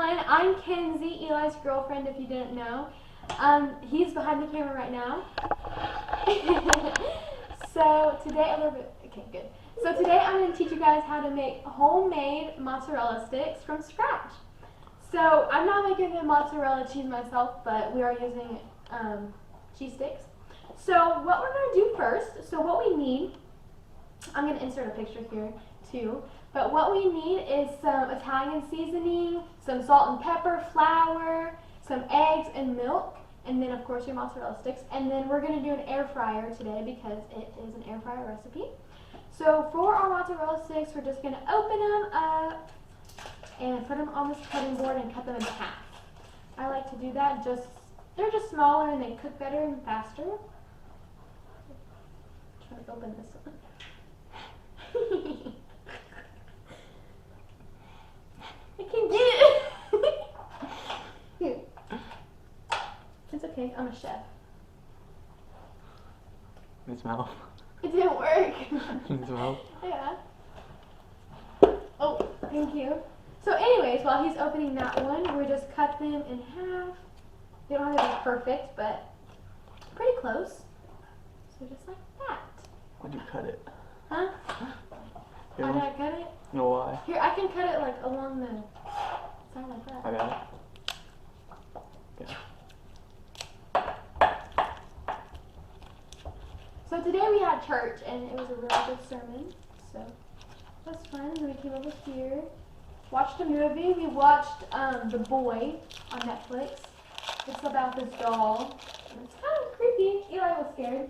everyone. I'm Kenzie, Eli's girlfriend, if you didn't know. He's behind the camera right now. So today, So today I'm going to teach you guys how to make homemade mozzarella sticks from scratch. So I'm not making the mozzarella cheese myself, but we are using cheese sticks. So what we're going to do first, so what we need, I'm going to insert a picture here too. But what we need is some Italian seasoning, some salt and pepper, flour, some eggs and milk, and then of course your mozzarella sticks. And then we're going to do an air fryer today because it is an air fryer recipe. So for our mozzarella sticks, we're just going to open them up and put them on this cutting board and cut them in half. I like to do that. They're just smaller and they cook better and faster. Try to open this one. I can't get it. It's okay, I'm a chef. Can you smell? It didn't work. Can you smell? Yeah. Oh, thank you. So anyways, while he's opening that one, we just cut them in half. They don't have to be perfect, but pretty close. So just like that. Why'd you cut it? Huh? How did I cut it? No, why? Here, I can cut it like along the side like that. I got it. Yeah. So today we had church and it was a really good sermon. So that's fun. And we came over here, watched a movie. We watched The Boy on Netflix. It's about this doll. And it's kind of creepy. Eli was scared.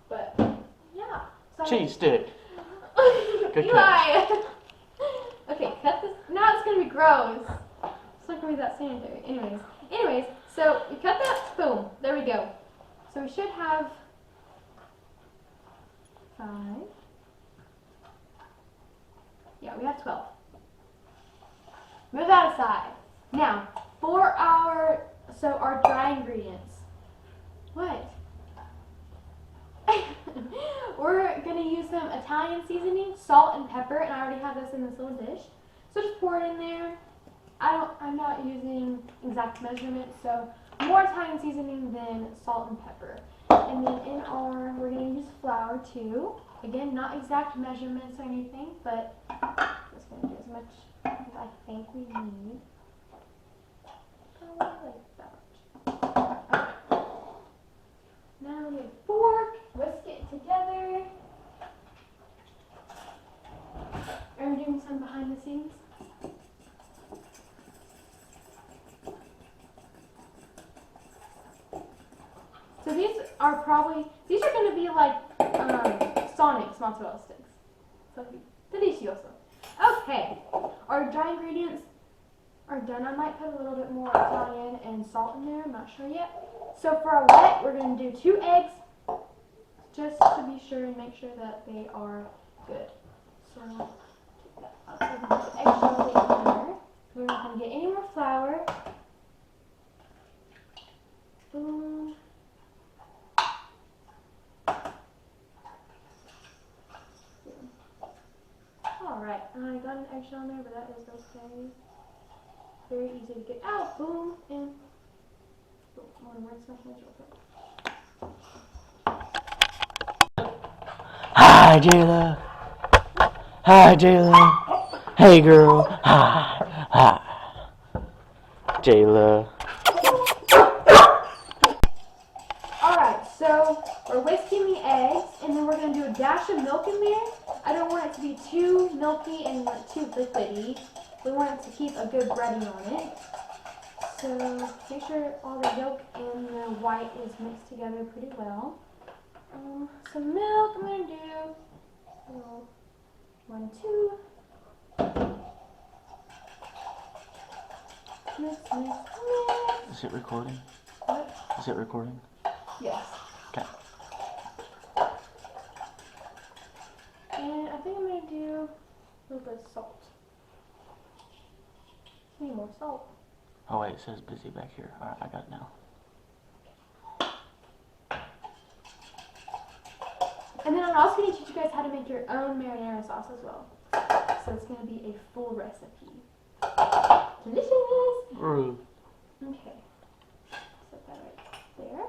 But yeah. So Cheese stick. Good Eli! Okay, cut this. Now it's gonna be gross. It's not gonna be that sanitary. Anyways, so we cut that. Boom. There we go. So we should have 5. Yeah, we have 12. Move that aside. Now, for our dry ingredients. What? We're going to use some Italian seasoning, salt and pepper, and I already have this in this little dish. So just pour it in there. I'm not using exact measurements, so more Italian seasoning than salt and pepper. And then we're going to use flour too. Again, not exact measurements or anything, but just going to do as much as I think we need. Probably like that much. Now we need a fork, whisk it together. Are we doing some behind the scenes? So these are going to be like Sonic's mozzarella sticks. So delicioso. Okay, our dry ingredients are done. I might put a little bit more Italian and salt in there. I'm not sure yet. So for our wet, we're going to do 2 eggs, just to be sure and make sure that they are good. So take that out. So we're going to put eggshell in there. We're not going to get any more flour. Boom. Alright, I got an eggshell in there, but that is okay. Very easy to get out. Boom, and boom. I'm going to rinse my hands real quick. Hi, Jayla. Hi, Jayla. Hey, girl. Hi. Hi. Jayla. Alright, so we're whisking the eggs, and then we're going to do a dash of milk in there. I don't want it to be too milky and too liquidy. We want it to keep a good breading on it. So make sure all the yolk and the white is mixed together pretty well. Some milk I'm going to do. So 1, 2. Mix, mix, mix. Is it recording? What? Is it recording? Yes. Okay. And I think I'm going to do a little bit of salt. Need more salt. Oh, wait, it says busy back here. Alright, I got it now. And then I'm also going to teach you guys how to make your own marinara sauce as well. So it's going to be a full recipe. Delicious. Ooh. Okay. Set that right there.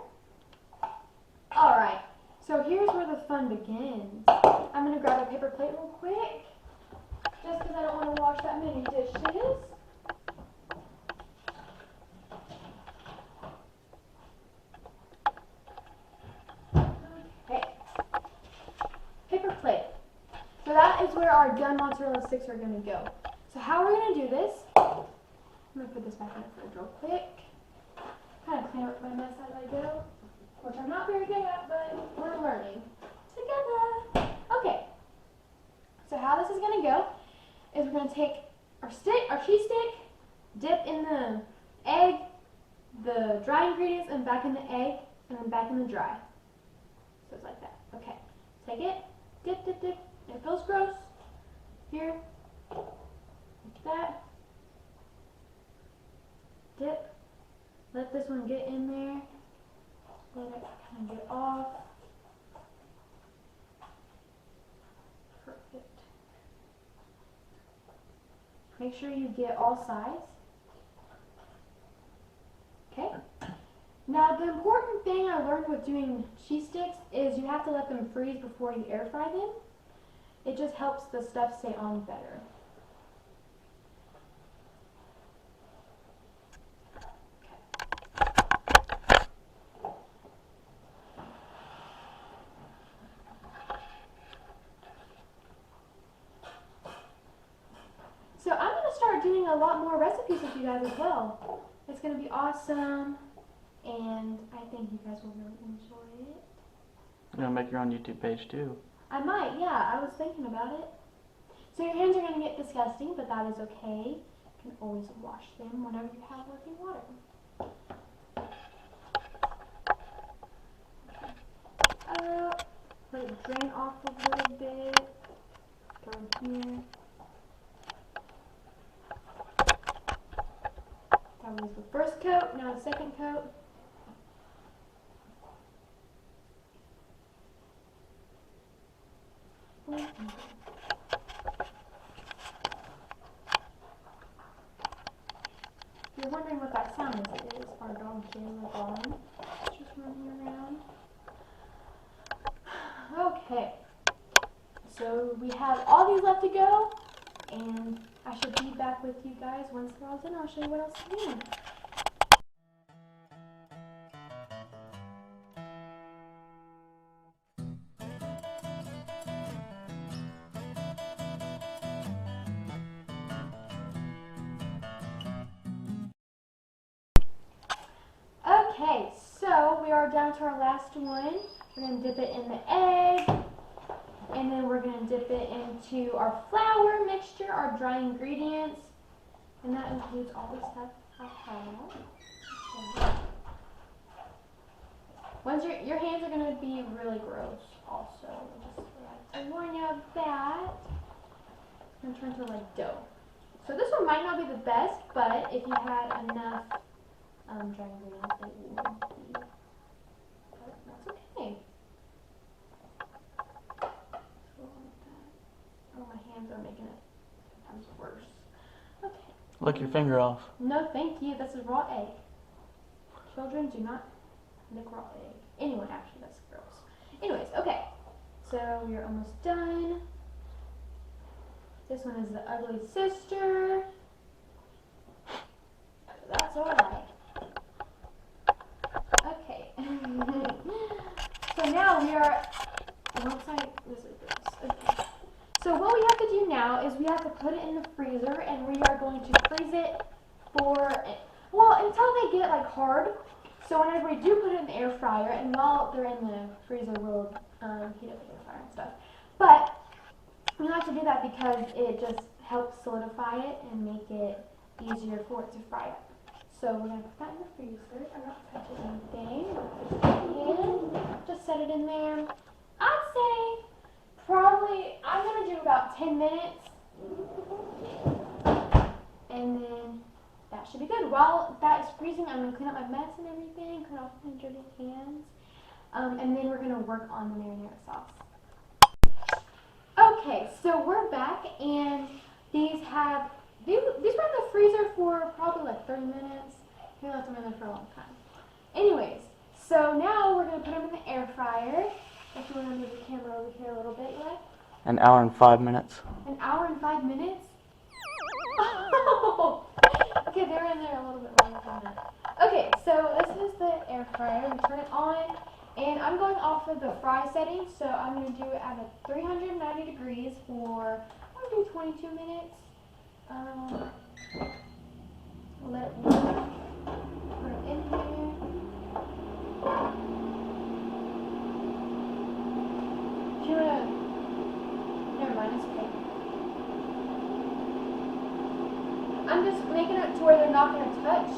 Alright. So here's where the fun begins. I'm going to grab a paper plate real quick. Just because I don't want to wash that many dishes. Okay. Paper plate. So that is where our done mozzarella sticks are going to go. So how are we going to do this? I'm going to put this back in the fridge real quick. Kind of clean up my mess as I go. Which I'm not very good at, but we're learning together. Okay. So how this is going to go is we're going to take our cheese stick, dip in the egg, the dry ingredients, and back in the egg, and then back in the dry. So it's like that. Okay. Take it, dip, dip, dip. It feels gross. Here. Like that. Dip. Let this one get in there. Let it kind of get off. Perfect. Make sure you get all sides. Okay. Now the important thing I learned with doing cheese sticks is you have to let them freeze before you air fry them. It just helps the stuff stay on better. So I'm going to start doing a lot more recipes with you guys as well. It's going to be awesome, and I think you guys will really enjoy it. You're gonna make your own YouTube page too. I might, yeah, I was thinking about it. So your hands are going to get disgusting, but that is okay. You can always wash them whenever you have working water. Let it drain off a little bit. Throw in here. That was the first coat, now the second coat. You're wondering what that sound is. It is our dog Jayla Dawn. Just running around. Okay. So we have all these left to go, and I should be back with you guys once they're all done. I'll show you what else to do. Okay, so we are down to our last one. We're going to dip it in the egg, and then we're going to dip it into our flour mixture, our dry ingredients, and that includes all the stuff I have. Once your hands are going to be really gross also, just like to warn you of that. It's going to turn to like dough. So this one might not be the best, but if you had enough dry ingredients, it would be, but that's okay. Oh, my hands are making it sometimes worse. Okay. Lick your finger off. No, thank you. This is raw egg. Children do not lick raw egg. Anyone, actually, that's gross. Anyways, okay. So we are almost done. This one is the ugly sister. That's alright. Okay. So now we are. This is gross. Okay. So what we have to do now is we have to put it in the freezer, and we are going to freeze it for, well, until they get like hard. So whenever we do put it in the air fryer, and while they're in the freezer, we'll heat up the air fryer and stuff. But we have to do that because it just helps solidify it and make it easier for it to fry up. So we're going to put that in the freezer. I'm not touching anything. Just set it in there. I'd say probably, I'm going to do about 10 minutes. And then that should be good. While that is freezing, I'm going to clean up my mess and everything, clean off my dirty hands. And then we're going to work on the marinara sauce. Okay, so we're back, and these were in the freezer for probably like 30 minutes. We left them in there for a long time. Anyways, so now we're going to put them in the air fryer. If you want to move the camera over here a little bit, Eli. An hour and 5 minutes. An hour and 5 minutes? Oh! Okay, they're in there a little bit longer than that. Okay, so this is the air fryer. We turn it on, and I'm going off of the fry setting, so I'm going to do it at a 390 degrees for, I'm going to do 22 minutes. Let it warm. Put it in here. If you want to, never mind, it's okay. I'm just making it to where they're not going to touch.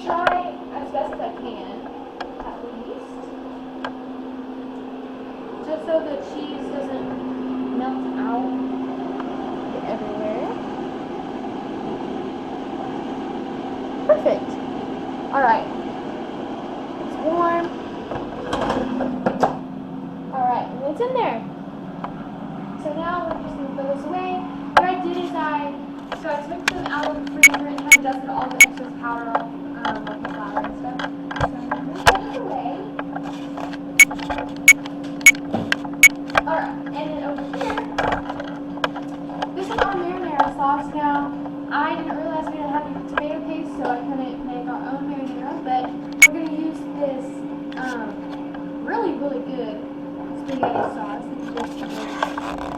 Try as best as I can, at least. Just so the cheese doesn't melt out everywhere. Perfect. Alright. It's warm. Alright, and it's in there. So now we're just going to throw this away. What I did is I took them out of the freezer and kind of dusted all the excess powder off, like the flour and stuff. So I'm going to put it away. Alright, and then over here, this is our marinara sauce. Now, I didn't realize we didn't have any tomato paste, so I couldn't make our own marinara, but we're going to use this really, really good spaghetti sauce. It's just,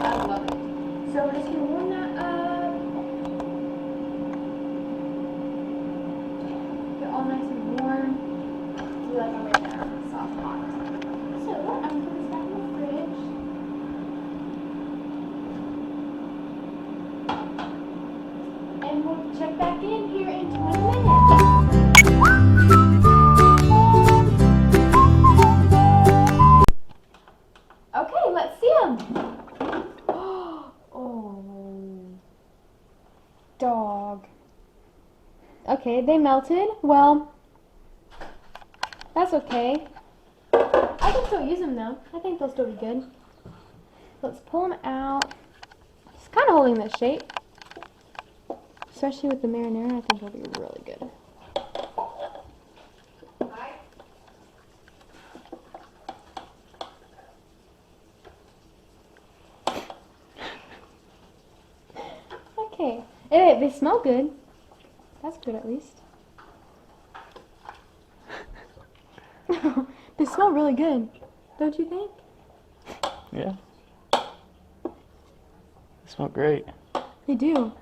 I love it. So we're just going to warm that up. Get all nice and warm. Do like our marinara sauce hot. So I'm going to put this back in the fridge. And we'll check back in here in 20 minutes. Okay, let's see them. Oh, dog. Okay, they melted. Well, that's okay. I can still use them though. I think they'll still be good. Let's pull them out. It's kind of holding this shape. Especially with the marinara, I think it'll be really good. Okay. Hey, they smell good. That's good at least. They smell really good. Don't you think? Yeah. They smell great. They do.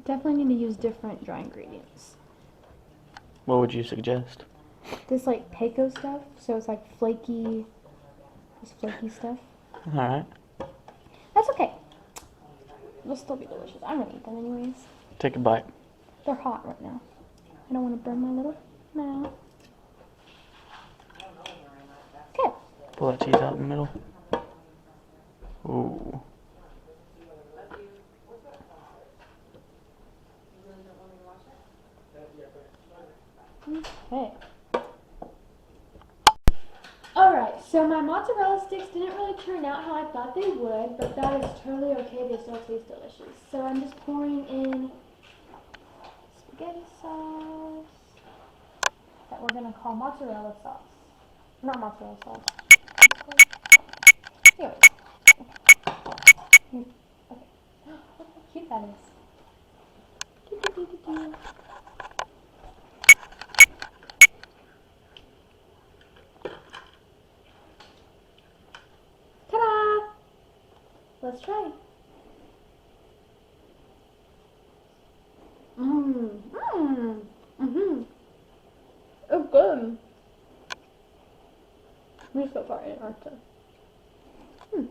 Definitely need to use different dry ingredients. What would you suggest? This like Pecco stuff, so it's like flaky, this flaky stuff. Alright. That's okay. They'll still be delicious. I'm gonna eat them anyways. Take a bite. They're hot right now. I don't want to burn my little mouth. Okay. Pull that cheese out in the middle. Ooh. Okay. Alright, so my mozzarella sticks didn't really turn out how I thought they would, but that is totally okay. They still taste delicious. So I'm just pouring in spaghetti sauce that we're going to call mozzarella sauce. Not mozzarella sauce. Anyways. Okay. Look how cute that is. Ta-da! Let's try. It's good. We're so far in, aren't we?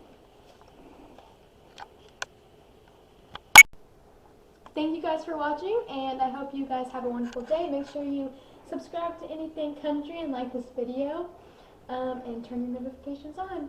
Thank you guys for watching, and I hope you guys have a wonderful day. Make sure you subscribe to Anything Country and like this video, and turn your notifications on.